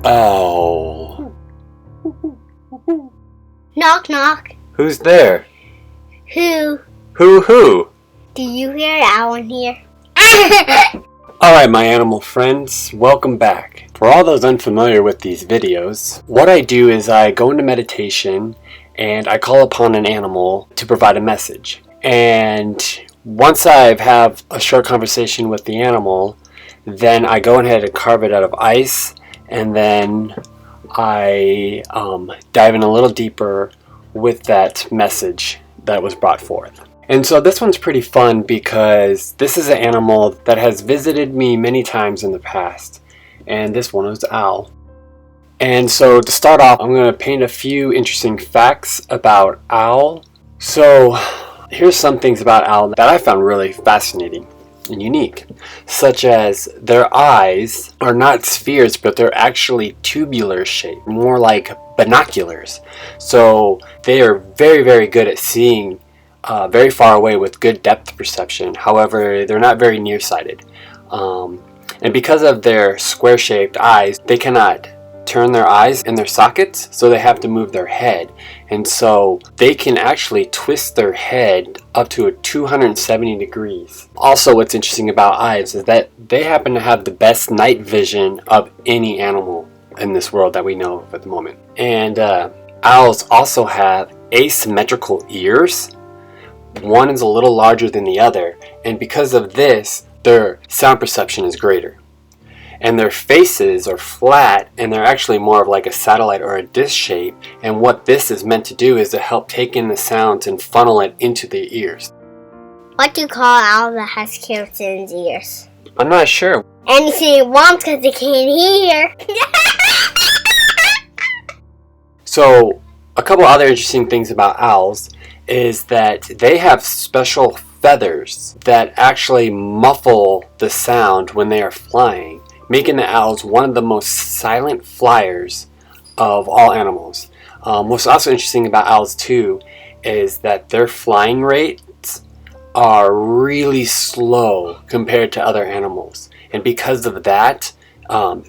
Owl. Knock, knock. Who's there? Who? Who? Do you hear an owl in here? Alright, my animal friends, welcome back. For all those unfamiliar with these videos, what I do is I go into meditation and I call upon an animal to provide a message. And once I have a short conversation with the animal, then I go ahead and carve it out of ice, and then I dive in a little deeper with that message that was brought forth. And so this one's pretty fun because this is an animal that has visited me many times in the past, and this one was the owl. And so to start off, I'm going to paint a few interesting facts about owl. So here's some things about owl that I found really fascinating and unique, such as their eyes are not spheres, but they're actually tubular shaped, more like binoculars. So they are very, very good at seeing very far away with good depth perception. However, they're not very nearsighted. And because of their square-shaped eyes, they cannot turn their eyes in their sockets, so they have to move their head. And so they can actually twist their head up to 270 degrees. Also, what's interesting about eyes is that they happen to have the best night vision of any animal in this world that we know of at the moment. And owls also have asymmetrical ears. One is a little larger than the other, and because of this, their sound perception is greater. And their faces are flat, and they're actually more of like a satellite or a disc shape, and what this is meant to do is to help take in the sounds and funnel it into the ears. What do you call an owl that has carrots in its ears? I'm not sure. Anything it wants because it can't hear. So, a couple other interesting things about owls is that they have special feathers that actually muffle the sound when they are flying, making the owls one of the most silent flyers of all animals. What's also interesting about owls too is that their flying rates are really slow compared to other animals, and because of that,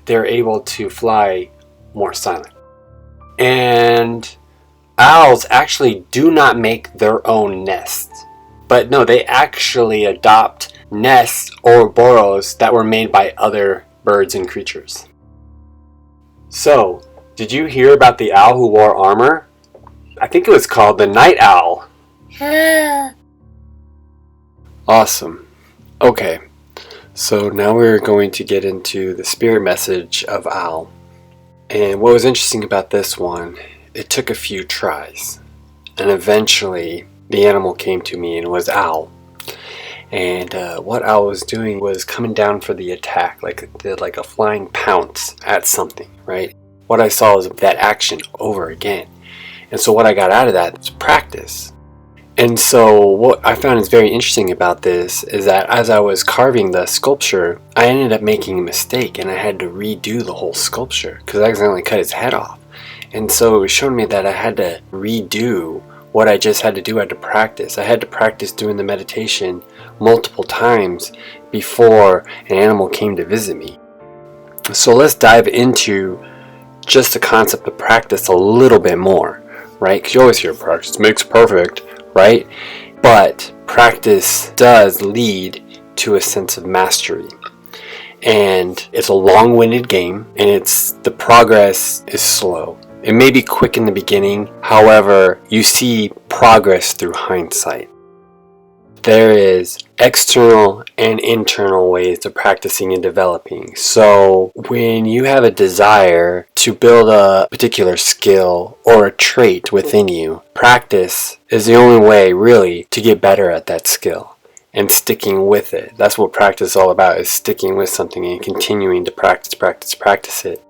they're able to fly more silent. And owls actually do not make their own nests, but no, they actually adopt nests or burrows that were made by other birds and creatures. So, did you hear about the owl who wore armor? I think it was called the night owl. Awesome. Okay, so now we're going to get into the spirit message of owl. And what was interesting about this one, it took a few tries, and eventually the animal came to me and it was owl. And what owl was doing was coming down for the attack, like it did like a flying pounce at something, right? What I saw was that action over again. And so what I got out of that was practice. And so what I found is very interesting about this is that as I was carving the sculpture, I ended up making a mistake and I had to redo the whole sculpture because I accidentally cut his head off. And so it was showing me that I had to redo what I just had to do. I had to practice. I had to practice doing the meditation multiple times before an animal came to visit me. So let's dive into just the concept of practice a little bit more, right? Because you always hear practice makes perfect, right? But practice does lead to a sense of mastery. And it's a long-winded game, and the progress is slow. It may be quick in the beginning, however, you see progress through hindsight. There is external and internal ways of practicing and developing. So when you have a desire to build a particular skill or a trait within you, practice is the only way really to get better at that skill and sticking with it. That's what practice is all about, is sticking with something and continuing to practice it.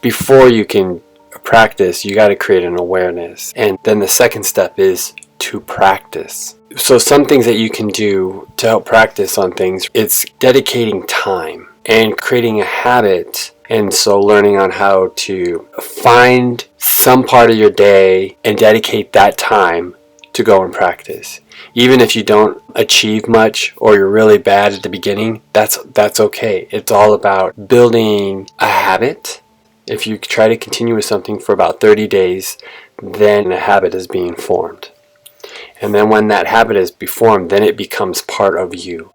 Before you can practice, you got to create an awareness. And then the second step is to practice. So some things that you can do to help practice on things, it's dedicating time and creating a habit. And so learning on how to find some part of your day and dedicate that time to go and practice. Even if you don't achieve much or you're really bad at the beginning, that's okay. It's all about building a habit If you try to continue with something for about 30 days, then a habit is being formed. And then when that habit is formed, then it becomes part of you.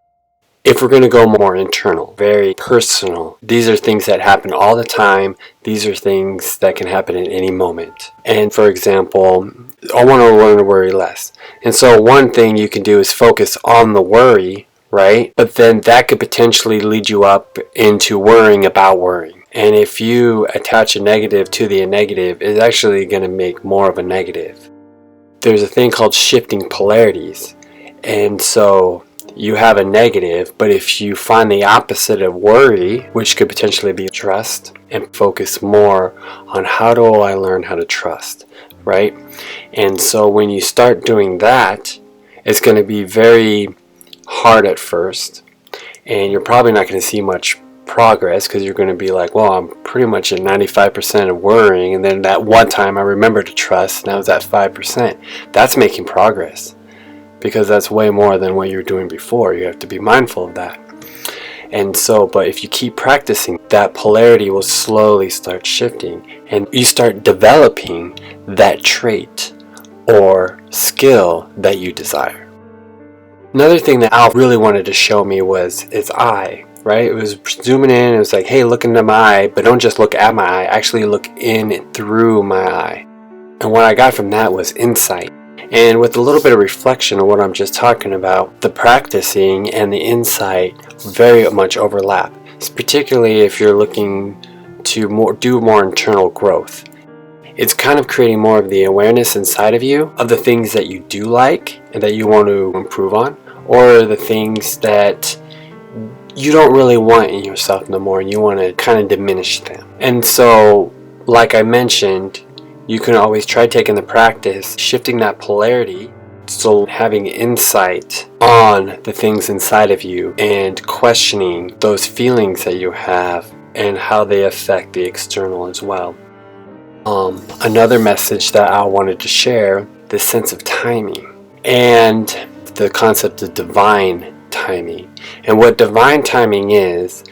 If we're going to go more internal, very personal, these are things that happen all the time. These are things that can happen at any moment. And for example, I want to learn to worry less. And so one thing you can do is focus on the worry, right? But then that could potentially lead you up into worrying about worrying. And if you attach a negative to the negative, it's actually going to make more of a negative. There's a thing called shifting polarities. And so you have a negative, but if you find the opposite of worry, which could potentially be trust, and focus more on how do I learn how to trust, right? And so when you start doing that, it's going to be very hard at first, and you're probably not going to see much progress because you're going to be like, well, I'm pretty much at 95% of worrying, and then that one time I remember to trust, and I was at 5%. That's making progress, because that's way more than what you're doing before. You have to be mindful of that. And so, but if you keep practicing, that polarity will slowly start shifting, and you start developing that trait or skill that you desire. Another thing that Al really wanted to show me was its eye, right? It was zooming in, it was like, hey, look into my eye, but don't just look at my eye, actually look in through my eye. And what I got from that was insight. And with a little bit of reflection on what I'm just talking about, the practicing and the insight very much overlap, particularly if you're looking to do more internal growth. It's kind of creating more of the awareness inside of you of the things that you do like and that you want to improve on, or the things that you don't really want in yourself no more and you want to kind of diminish them. And so, like I mentioned, you can always try taking the practice, shifting that polarity, so having insight on the things inside of you and questioning those feelings that you have and how they affect the external as well. Another message that I wanted to share, the sense of timing and the concept of divine timing. And what divine timing is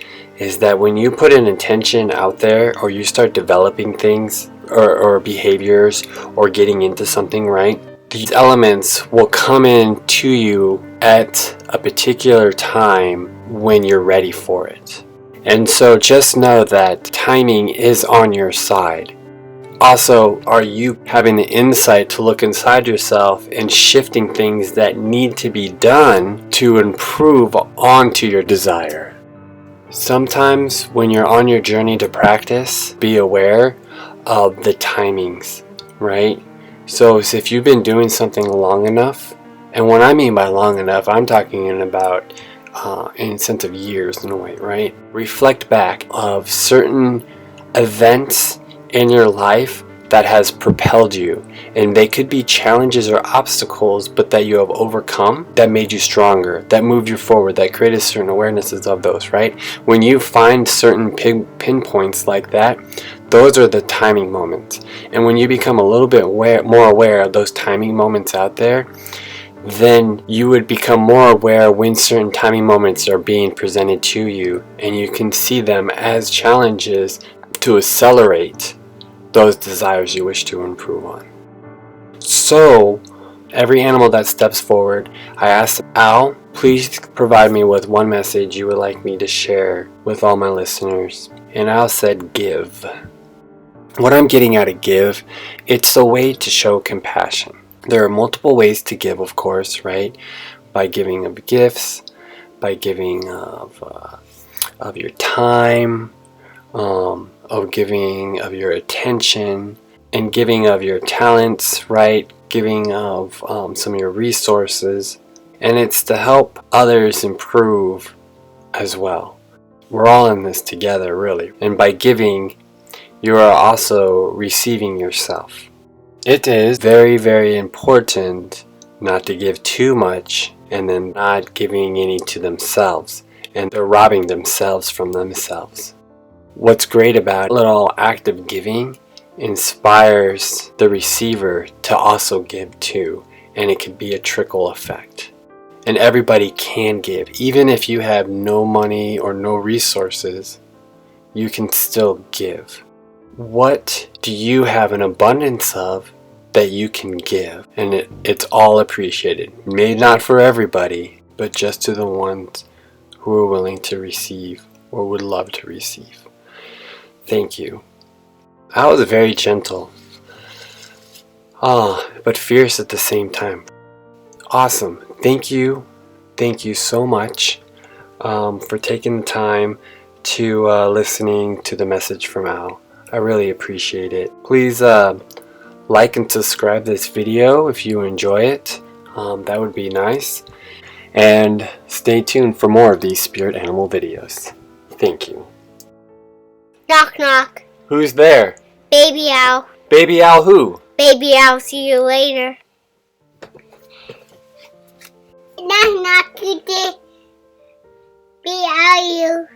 that when you put an intention out there or you start developing things, or behaviors, or getting into something, right? These elements will come in to you at a particular time when you're ready for it. And so just know that timing is on your side. Also, are you having the insight to look inside yourself and shifting things that need to be done to improve onto your desire? Sometimes when you're on your journey to practice, be aware of the timings, right? So if you've been doing something long enough, and what I mean by long enough, I'm talking in about in a sense of years in a way, right? Reflect back of certain events in your life that has propelled you, and they could be challenges or obstacles, but that you have overcome, that made you stronger, that moved you forward, that created certain awarenesses of those, right? When you find certain pinpoints like that, those are the timing moments. And when you become a little bit more aware of those timing moments out there, then you would become more aware when certain timing moments are being presented to you, and you can see them as challenges to accelerate those desires you wish to improve on. So, every animal that steps forward, I asked Al, please provide me with one message you would like me to share with all my listeners. And Al said, give. What I'm getting at a give, it's a way to show compassion. There are multiple ways to give, of course, right? By giving of gifts, by giving of your time, of giving of your attention, and giving of your talents, right? Giving of some of your resources. And it's to help others improve as well. We're all in this together, really. And by giving, you are also receiving yourself. It is very, very important not to give too much and then not giving any to themselves, and they're robbing themselves from themselves. What's great about a little act of giving inspires the receiver to also give too, and it can be a trickle effect. And everybody can give. Even if you have no money or no resources, you can still give. What do you have an abundance of that you can give? And it's all appreciated. Maybe not for everybody, but just to the ones who are willing to receive or would love to receive. Thank you. That was very gentle. But fierce at the same time. Awesome. Thank you. Thank you so much for taking the time to listening to the message from Al. I really appreciate it. Please like and subscribe this video if you enjoy it. That would be nice. And stay tuned for more of these spirit animal videos. Thank you. Knock knock. Who's there? Baby owl. Baby Al who? Baby owl, see you later. Knock knock, you did. Be owl you.